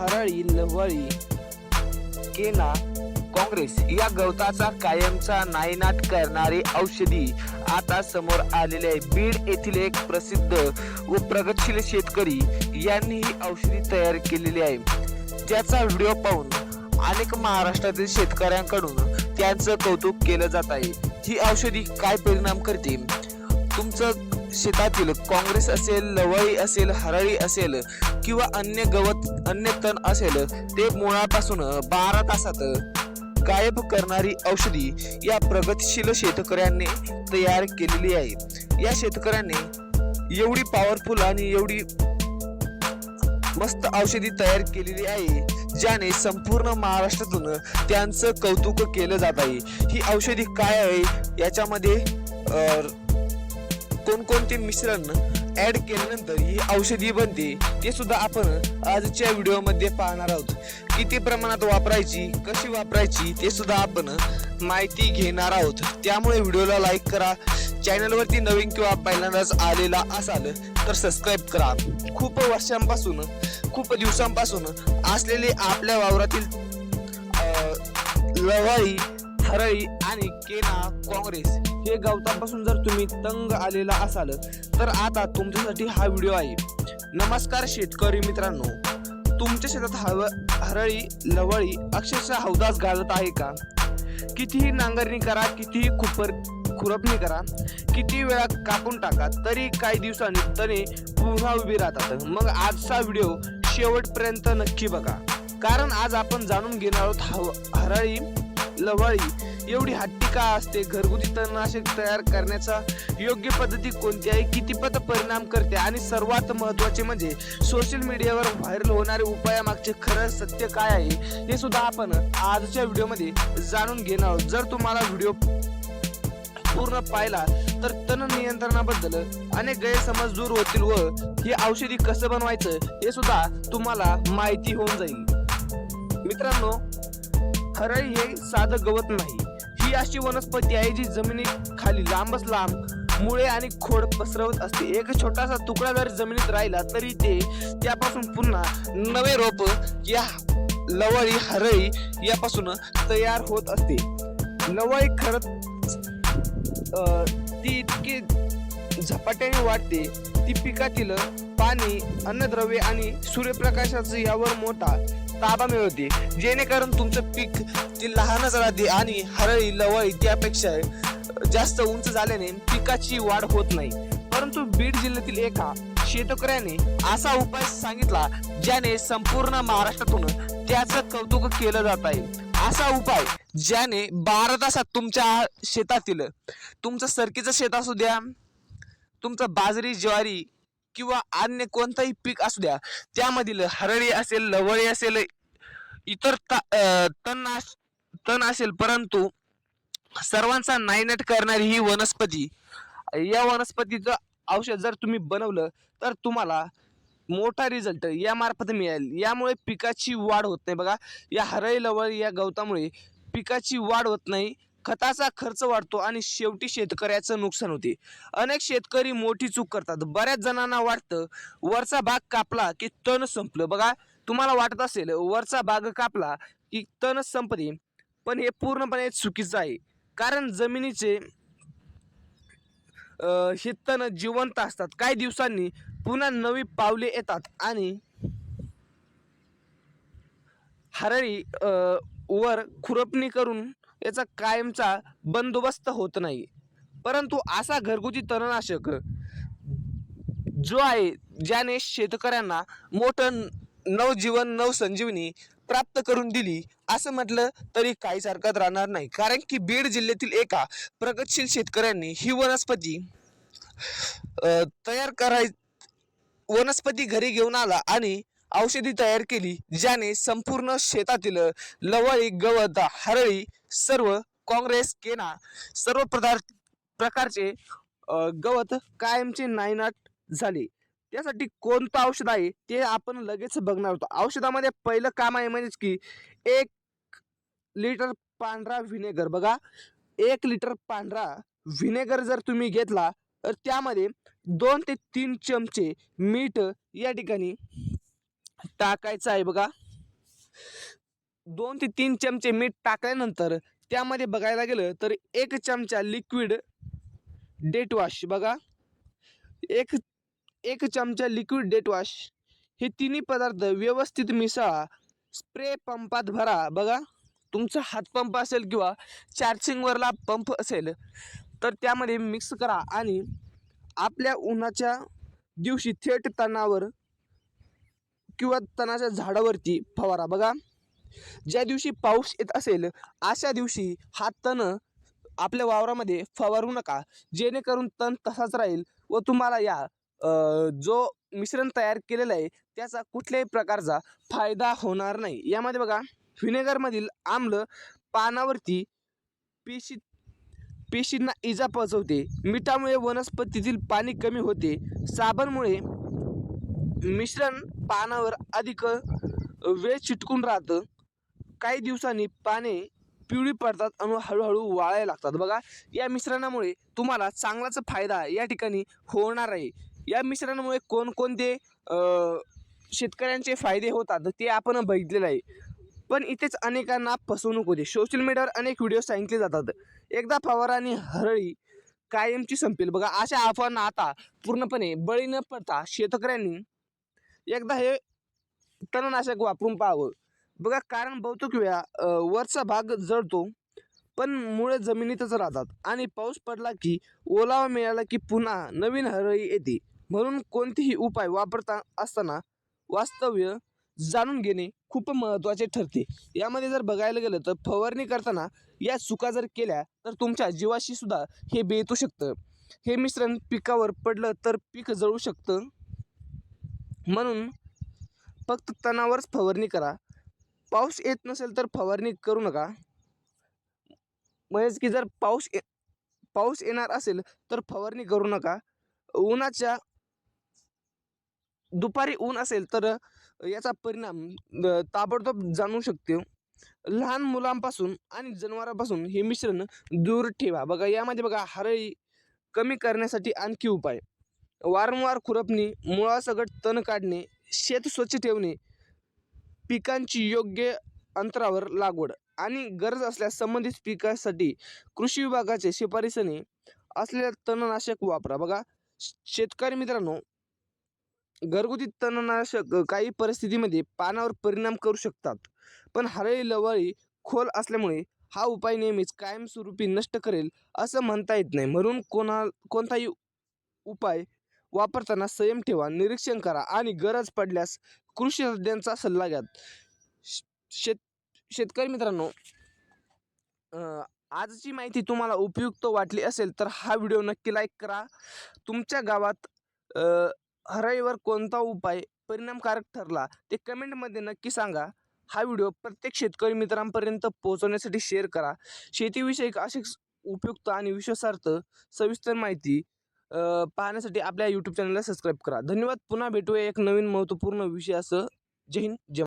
हरळी, लवळी, केना, काँग्रेस या गवताचा कायमचा नायनाट करणारे औषधी आता समोर आलेले आहे। बीड येथील एक प्रसिद्ध व प्रगतशील शेतकरी यांनी ही औषधी तयार केलेली आहे, ज्याचा व्हिडिओ पाहून अनेक महाराष्ट्रातील शेतकऱ्यांकडून त्यांचं कौतुक केलं जात आहे। ही औषधी काय परिणाम करते, तुमचं शेतातील काँग्रेस असेल, लवळी असेल, हरळी असेल किंवा अन्य गवत अन्य तण असेल, ते मुळापासून 12 तासात गायब करणारी औषधी या प्रगतशील शेतकऱ्यांनी तयार केलेली आहे। या शेतकऱ्यांनी एवढी पॉवरफुल आणि एवढी मस्त औषधी तयार केलेली आहे, ज्याने संपूर्ण महाराष्ट्रातून त्यांचं कौतुक केलं जात आहे। ही औषधी काय आहे, याच्यामध्ये कोणकोणते मिश्रण ऍड केल्यानंतर ही औषधी बनते, ते सुद्धा आपण आजच्या व्हिडिओमध्ये पाहणार आहोत। किती प्रमाणात वापरायची, कशी वापरायची, ते सुद्धा आपण माहिती घेणार आहोत। त्यामुळे व्हिडिओला लाईक करा, चॅनलवरती नवीन किंवा पहिल्यांदाच आलेला असाल तर सबस्क्राईब करा। खूप वर्षांपासून, खूप दिवसांपासून असलेले आपल्या वावरातील लवळी, हरळी आणि केना, काँग्रेस हे गवतापासून जर तुम्ही तंग आलेला असाल तर आता तुमच्यासाठी हा व्हिडिओ आहे। नमस्कार शेतकरी मित्रांनो, तुमच्या शेतात हरळी, लवळी अक्षरशः हौदास गाजत आहे का? कितीही नांगरणी करा, कितीही खुरपणी करा, किती वेळा कापून टाका, तरी काही दिवसांनी तणे पुन्हा उभी राहतात। मग आजचा व्हिडिओ शेवटपर्यंत नक्की बघा, कारण आज आपण जाणून घेणार आहोत हरळी, लवळी एवढी हट्टी का असते, घरगुती तणनाशक तयार करण्याचा योग्य पद्धती कोणती आहे, कितीपत परिणाम करते आणि सर्वात महत्त्वाचे म्हणजे सोशल मीडियावर व्हायरल होणारे उपायामागचे खरं सत्य काय आहे, हे सुद्धा आपण आजच्या व्हिडिओमध्ये जाणून घेणार आहोत। जर तुम्हाला व्हिडिओ पूर्ण पाहिला तर तण नियंत्रणाबद्दल अनेक गैरसमज दूर होतील व हे औषधी कसं बनवायचं हे सुद्धा तुम्हाला माहिती होऊन जाईल। मित्रांनो, हरळी हे साधं गवत नाही, ही अशी वनस्पती आहे जी जमिनीखाली लांबच लांब मुळे आणि खोड पसरवत असते। एक छोटासा तुकडा जर जमिनीत राहिला तरी ते त्यापासून पुन्हा नवे रोप या लवळी, हरळी यापासून तयार होत असते। लवळी खरंच ती इतकी झपाट्याने वाढते, ती पिकातील पाणी, अन्नद्रव्ये आणि सूर्यप्रकाशाचा यावर मोठा ताबा मिळवते, जेणेकरून तुमचं पीक ते लहानच राहते आणि हरळी, लवळी त्यापेक्षा जास्त उंच झाल्याने पिकाची वाढ होत नाही। परंतु बीड जिल्ह्यातील एका शेतकऱ्याने असा उपाय सांगितला, ज्याने संपूर्ण महाराष्ट्रातून त्याचं कौतुक केलं जात आहे। असा उपाय ज्याने 12 तासात तुमच्या शेतातील, तुमचं सरकीचं शेत असू द्या, तुमचं बाजरी, ज्वारी किंवा अन्य कोणताही पीक असू द्या, त्यामधील हरळी असेल, लवळी असेल, इतर तण असेल, परंतु सर्वांचा नायनाट करणारी ही वनस्पती, या वनस्पतीचं औषध जर तुम्ही बनवलं तर तुम्हाला मोठा रिझल्ट या मार्फत मिळेल। यामुळे पिकाची वाढ होत नाही। बघा, या हरळी, लवळी या गवतामुळे पिकाची वाढ होत नाही, खताचा खर्च वाढतो आणि शेवटी शेतकऱ्याचं नुकसान होते। अनेक शेतकरी मोठी चूक करतात। बऱ्याच जणांना वाटतं वरचा भाग कापला की तण संपलं। बघा, तुम्हाला वाटत असेल वरचा भाग कापला की तण संपते, पण हे पूर्णपणे चुकीचं आहे। कारण जमिनीचे हे तण जिवंत असतात, काही दिवसांनी पुन्हा नवी पावले येतात आणि हरळी वर खुरपणी करून याचा कायमचा बंदोबस्त होत नाही। परंतु असा घरगुती तणनाशक जो आहे, ज्याने शेतकऱ्यांना मोठं नवजीवन, नवसंजीवनी प्राप्त करून दिली असं म्हटलं तरी काहीच हरकत राहणार नाही। कारण की बीड जिल्ह्यातील एका प्रगतशील शेतकऱ्यांनी ही वनस्पती घरी घेऊन आला आणि औषधी तयार केली, ज्याने संपूर्ण शेतातील लवळी, गवत, हरळी, सर्व काँग्रेस, केना सर्व प्रकारचे गवत कायमचे नायनाट झाले। त्यासाठी कोणतं औषध आहे ते आपण लगेच बघणार आहोत। औषधामध्ये पहिलं काम आहे म्हणजे की 1 लिटर पांढरा व्हिनेगर। बघा, 1 लिटर पांढरा व्हिनेगर जर तुम्ही घेतला तर त्यामध्ये 2 ते 3 चमचे मीठ या ठिकाणी टाकायचं आहे। बघा, 2 ते 3 चमचे मीठ टाकल्यानंतर त्यामध्ये बघायला गेलं तर 1 चमचा लिक्विड डेट वॉश बघा, एक 1 चमचा लिक्विड डेट वॉश हे तिन्ही पदार्थ व्यवस्थित मिसळा. स्प्रे पंपात भरा बघा. तुमचा हातपंप असेल किंवा चार्जिंगवरला पंप असेल तर त्यामध्ये मिक्स करा आणि आपल्या उन्हाच्या दिवशी थेट तणावर किंवा तणाच्या झाडावरती फवारा बघा. ज्या दिवशी पाऊस येत असेल अशा दिवशी हा तण आपल्या वावरामध्ये फवारू नका, जेणेकरून तण तसाच राहील व तुम्हाला या जो मिश्रण तयार केलेलं आहे त्याचा कुठल्याही प्रकारचा फायदा होणार नाही. यामध्ये बघा, व्हिनेगरमधील आम्ल पानावरती पेशींना इजा पोहोचवते, मिठामुळे वनस्पतीतील पाणी कमी होते, साबणमुळे मिश्रण पानावर अधिक वेळ चिटकून राहतं, काही दिवसांनी पाने पिवळी पडतात आणि हळूहळू वाळायला लागतात बघा. या मिश्रणामुळे तुम्हाला चांगलाच फायदा या ठिकाणी होणार आहे. या मिश्रणामुळे कोणकोणते शेतकऱ्यांचे फायदे होतात ते आपण बघितलेलं आहे. पण इथेच अनेकांना फसवणूक होते. सोशल मीडियावर अनेक व्हिडिओ सांगितले जातात, एकदा फवारा आणि हरळी कायमची संपेल बघा. अशा अफवांना आता पूर्णपणे बळी न पडता शेतकऱ्यांनी एकदा हे तणनाशक वापरून पाहावं बघा. कारण बहुतेक वेळा वरचा भाग जळतो पण मुळे जमिनीतच राहतात आणि पाऊस पडला की ओलावा मिळाला की पुन्हा नवीन हरळी येते. म्हणून कोणतेही उपाय वापरता असताना वास्तव्य जाणून घेणे खूप महत्त्वाचे ठरते. यामध्ये जर बघायला गेलं तर फवारणी करताना या चुका जर केल्या तर तुमच्या जीवाशी सुद्धा हे बेतू शकतं. हे मिश्रण पिकावर पडलं तर पीक जळू शकतं. म्हणून फक्त तणावरच फवारणी करा. पाऊस येत नसेल तर फवारणी करू नका. म्हणजे की जर पाऊस येणार असेल तर फवारणी करू नका. उन्हाच्या दुपारी ऊन असेल तर याचा परिणाम ताबडतोब जाणवू शकते. लहान मुलांपासून आणि जनावरांपासून हे मिश्रण दूर ठेवा बघा. यामध्ये बघा, हरळी कमी करण्यासाठी आणखी उपाय: वारंवार खुरपणी, मुळासकट तण काढणे, शेत स्वच्छ ठेवणे, पिकांची योग्य अंतरावर लागवड आणि गरज असल्यास संबंधित पिकासाठी कृषी विभागाचे शिफारसीने असलेल्या तणनाशक वापरा बघा. शेतकरी मित्रांनो, घरगुती तणनाशक काही परिस्थितीमध्ये पानावर परिणाम करू शकतात, पण हरळी लवळी खोल असल्यामुळे हा उपाय नेहमीच कायमस्वरूपी नष्ट करेल असं म्हणता येत नाही. म्हणून कोणताही उपाय वापरताना संयम ठेवा, निरीक्षण करा आणि गरज पडल्यास कृषी तज्ज्ञांचा सल्ला घ्या. शेतकरी मित्रांनो, आजची माहिती तुम्हाला उपयुक्त वाटली असेल तर हा व्हिडिओ नक्की लाईक करा. तुमच्या गावात हरळीवर कोणता उपाय परिणामकारक ठरला ते कमेंटमध्ये नक्की सांगा. हा व्हिडिओ प्रत्येक शेतकरी मित्रांपर्यंत पोहोचवण्यासाठी शेअर करा. शेतीविषयक अशी उपयुक्त आणि विश्वासार्ह सविस्तर माहिती पाहण्यासाठी आपल्या यूट्यूब चॅनलला सबस्क्राईब करा. धन्यवाद. पुन्हा भेटूया एक नवीन महत्त्वपूर्ण विषयासह. जय हिंद, जय